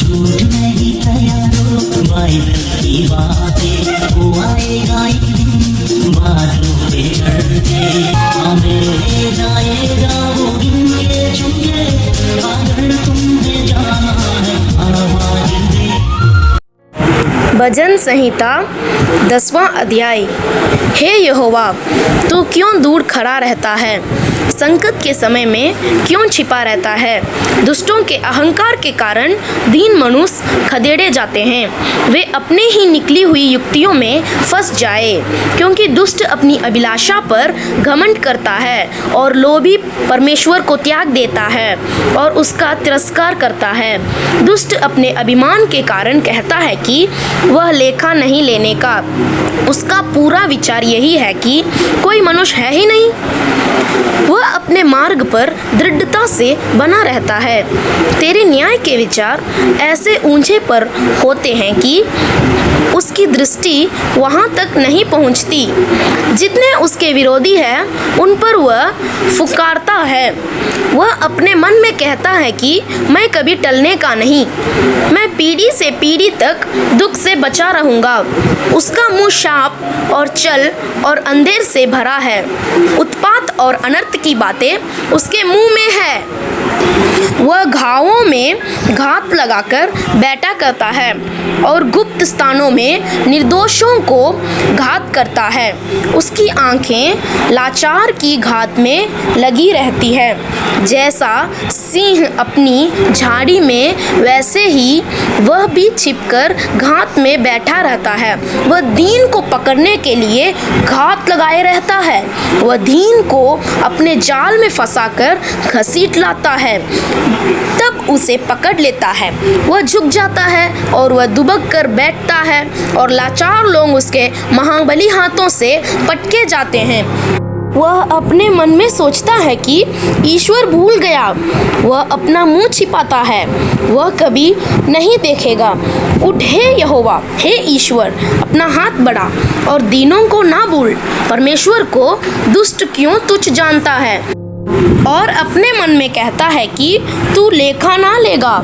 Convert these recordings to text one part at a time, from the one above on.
झूठ नहीं तैयारो बाइबल की बातें वो आएगा एक दिन बादलों पे चढ़के हमें ले जाएगा वो गिनके चुनके अगर तुमने जाना है आवाज दे। भजन संहिता 10वां अध्याय। हे यहोवा, तू क्यों दूर खड़ा रहता है? संकट के समय में क्यों छिपा रहता है? दुष्टों के अहंकार के कारण दीन मनुष्य खदेड़े जाते हैं। वे अपने ही निकली हुई युक्तियों में फंस जाए, क्योंकि दुष्ट अपनी अभिलाषा पर घमंड करता है और लोभी परमेश्वर को त्याग देता है और उसका तिरस्कार करता है। दुष्ट अपने अभिमान के कारण कहता है कि वह लेखा नहीं लेने का। उसका पूरा विचार यही है कि कोई मनुष्य है ही नहीं। वह अपने मार्ग पर दृढ़ता से बना रहता है। तेरे न्याय के विचार ऐसे ऊंचे पर होते हैं कि उसकी दृष्टि वहाँ तक नहीं पहुँचती। जितने उसके विरोधी हैं उन पर वह फुकारता है। वह अपने मन में कहता है कि मैं कभी टलने का नहीं, मैं पीढ़ी से पीढ़ी तक दुख से बचा रहूँगा। उसका मुँह शाप और छल और अंधेर से भरा है। उत्पात और अनर्थ की बातें उसके मुंह में है। वह घावों में घात लगाकर बैठा करता है और गुप्त स्थानों में निर्दोषों को घात करता है। उसकी आंखें लाचार की घात में लगी रहती है। जैसा सिंह अपनी झाड़ी में, वैसे ही वह भी छिपकर घात में बैठा रहता है। वह दीन को पकड़ने के लिए घात लगाए रहता है। वह दीन को अपने जाल में फंसाकर घसीट लाता है, तब उसे पकड़ लेता है। वह झुक जाता है और वह दुबक कर बैठता है और लाचार लोग उसके महाबली हाथों से पटके जाते हैं। वह अपने मन में सोचता है कि ईश्वर भूल गया। वह अपना मुंह छिपाता है, वह कभी नहीं देखेगा। उठ हे यहोवा, हे ईश्वर, अपना हाथ बढ़ा और दीनों को ना भूल। परमेश्वर को दुष्ट क्यों तुच्छ जानता है और अपने मन में कहता है कि तू लेखा ना लेगा।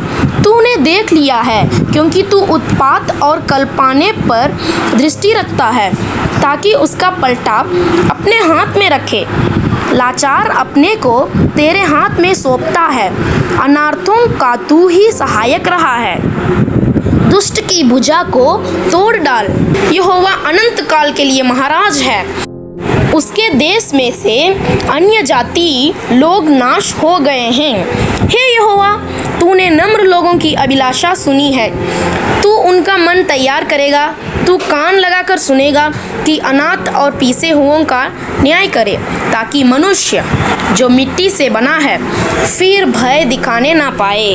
तूने देख लिया है, क्योंकि तू उत्पात और कल्पाने पर दृष्टि रखता है, ताकि उसका पलटा अपने हाथ में रखे। लाचार अपने को तेरे हाथ में सौंपता है, अनार्थों का तू ही सहायक रहा है। दुष्ट की भुजा को तोड़ डाल। यहोवा अनंत काल के लिए महाराज है। उसके देश में से अन्य जाति लोग नाश हो गए हैं। हे यहोवा, तूने नम्र लोगों की अभिलाषा सुनी है। तू उनका मन तैयार करेगा। तू कान लगाकर सुनेगा कि अनाथ और पीसे हुओं का न्याय करे, ताकि मनुष्य जो मिट्टी से बना है फिर भय दिखाने ना पाए।